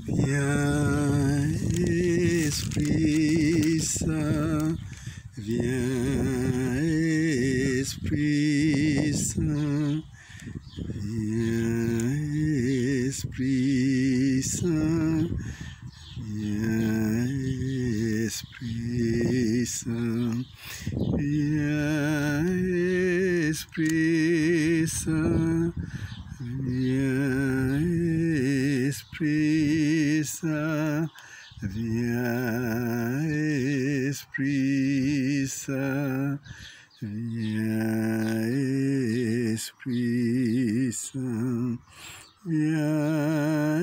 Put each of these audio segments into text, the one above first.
Viens, Esprit Saint, viens, Esprit Saint, viens, Esprit Saint, viens, Esprit Saint, viens, Esprit Saint, viens, Esprit Saint, viens, Esprit Saint, viens, Esprit Saint, viens,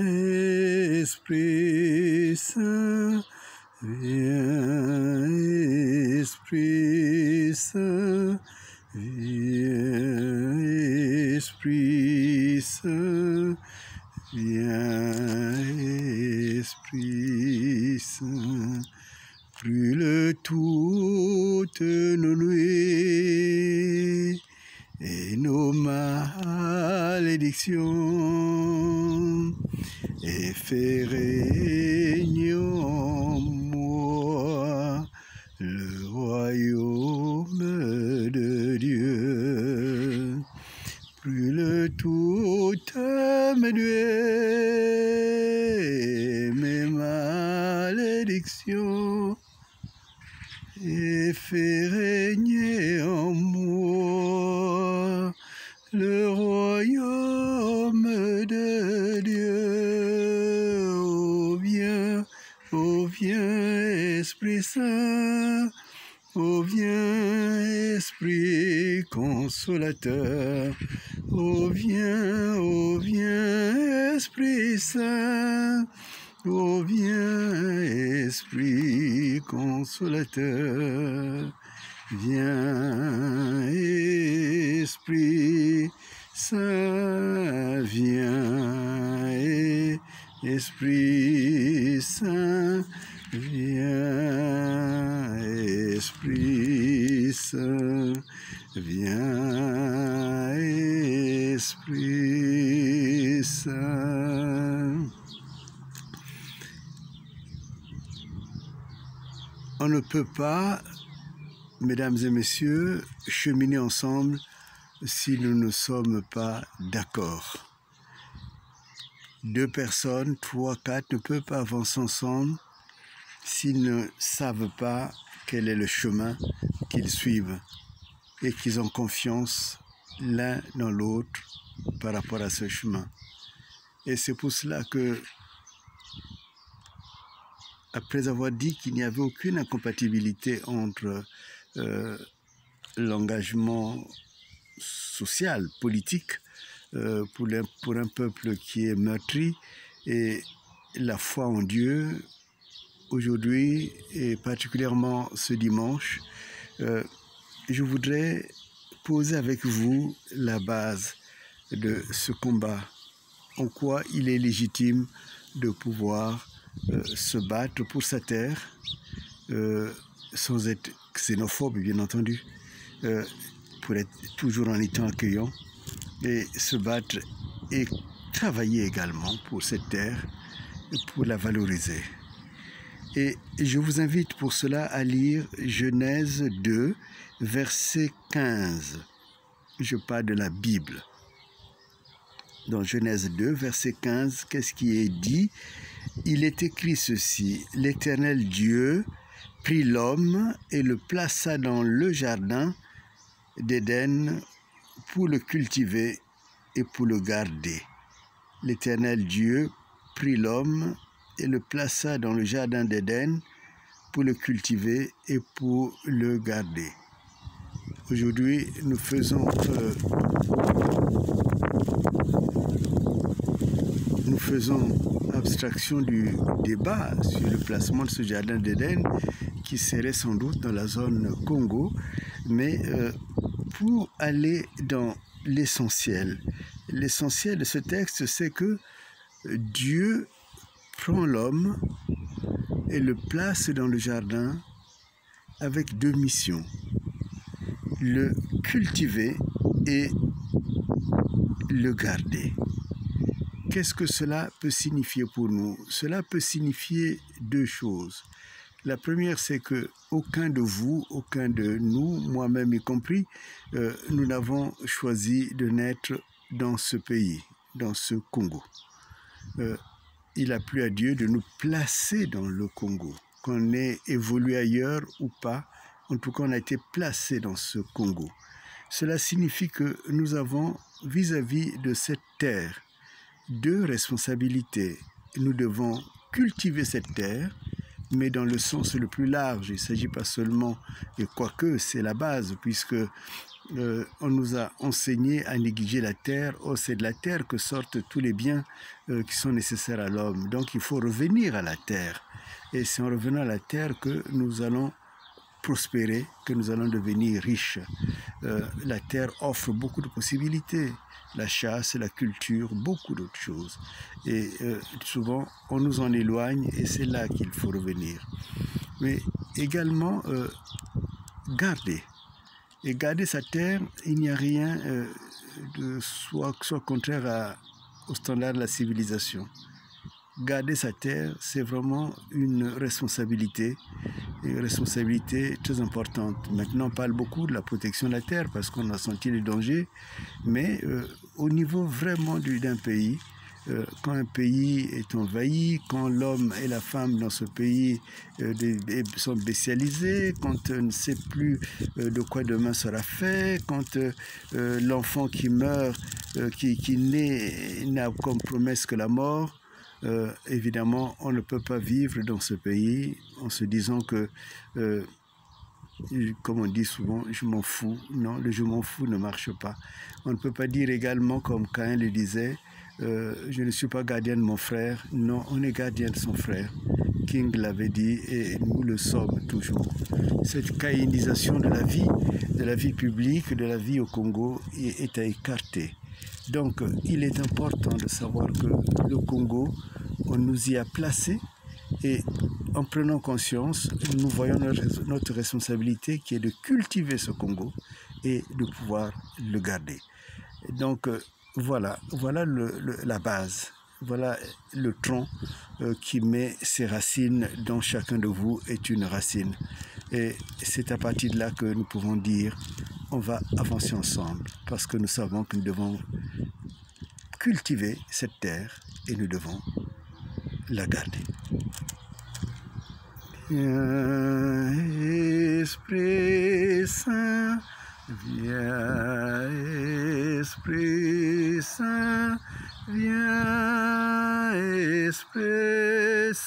Esprit Saint, viens, Esprit Saint, viens, Esprit Saint, viens, Esprit Saint, brûle toutes nos nuits et nos malédictions, et fais régner en moi le royaume de Dieu. Brûle toutes mes nuées, mes malédictions, et fais régner en moi le royaume de Dieu. Oh viens, Esprit Saint, oh viens, Esprit consolateur, oh viens, Esprit Saint, oh viens, Esprit consolateur, viens, Esprit Saint, viens, Esprit Saint, viens, Esprit Saint, viens, Esprit Saint. On ne peut pas, mesdames et messieurs, cheminer ensemble si nous ne sommes pas d'accord. Deux personnes, 3, 4 ne peuvent pas avancer ensemble s'ils ne savent pas quel est le chemin qu'ils suivent et qu'ils ont confiance l'un dans l'autre par rapport à ce chemin. Et c'est pour cela que, après avoir dit qu'il n'y avait aucune incompatibilité entre l'engagement social, politique, pour un peuple qui est meurtri, et la foi en Dieu, aujourd'hui, et particulièrement ce dimanche, je voudrais poser avec vous la base de ce combat, en quoi il est légitime de pouvoir se battre pour sa terre, sans être xénophobe, bien entendu, pour être toujours en étant accueillant, et se battre et travailler également pour cette terre, et pour la valoriser. Et je vous invite pour cela à lire Genèse 2, verset 15. Je parle de la Bible. Dans Genèse 2, verset 15, qu'est-ce qui est dit? Il est écrit ceci: l'Éternel Dieu prit l'homme et le plaça dans le jardin d'Éden pour le cultiver et pour le garder. L'Éternel Dieu prit l'homme et le plaça dans le jardin d'Éden pour le cultiver et pour le garder. Aujourd'hui, nous faisons abstraction du débat sur le placement de ce jardin d'Éden qui serait sans doute dans la zone Congo, mais pour aller dans l'essentiel de ce texte, c'est que Dieu prend l'homme et le place dans le jardin avec deux missions: le cultiver et le garder. qu'est-ce que cela peut signifier pour nous? Cela peut signifier deux choses. La première, c'est que aucun de vous, aucun de nous, moi-même y compris, nous n'avons choisi de naître dans ce pays, dans ce Congo. Il a plu à Dieu de nous placer dans le Congo. Qu'on ait évolué ailleurs ou pas, en tout cas, on a été placé dans ce Congo. Cela signifie que nous avons, vis-à-vis de cette terre, deux responsabilités. Nous devons cultiver cette terre, mais dans le sens le plus large. Il ne s'agit pas seulement, et quoique c'est la base, puisque on nous a enseigné à négliger la terre. Oh, c'est de la terre que sortent tous les biens qui sont nécessaires à l'homme. Donc il faut revenir à la terre. Et c'est en revenant à la terre que nous allons prospérer, que nous allons devenir riches. La terre offre beaucoup de possibilités. La chasse, la culture, beaucoup d'autres choses. Et souvent, on nous en éloigne et c'est là qu'il faut revenir. Mais également, garder. Et garder sa terre, il n'y a rien de soit contraire au standard de la civilisation. Garder sa terre, c'est vraiment une responsabilité très importante. Maintenant, on parle beaucoup de la protection de la terre parce qu'on a senti les dangers, mais au niveau vraiment d'un pays, quand un pays est envahi, quand l'homme et la femme dans ce pays sont bestialisés, quand on ne sait plus de quoi demain sera fait, quand l'enfant qui meurt, qui naît, n'a comme promesse que la mort, évidemment, on ne peut pas vivre dans ce pays en se disant que, comme on dit souvent, je m'en fous. Non, le je m'en fous ne marche pas. On ne peut pas dire également, comme Caïn le disait, je ne suis pas gardien de mon frère. Non, on est gardien de son frère. King l'avait dit et nous le sommes toujours. Cette caïnisation de la vie publique, de la vie au Congo est à écarter. Donc, il est important de savoir que le Congo, on nous y a placés et en prenant conscience, nous voyons notre responsabilité qui est de cultiver ce Congo et de pouvoir le garder. Donc, voilà la base, voilà le tronc qui met ses racines dont chacun de vous est une racine. Et c'est à partir de là que nous pouvons dire on va avancer ensemble parce que nous savons que nous devons cultiver cette terre et nous devons la garder. Viens, Esprit Saint, viens, Esprit Saint, viens, Esprit Saint.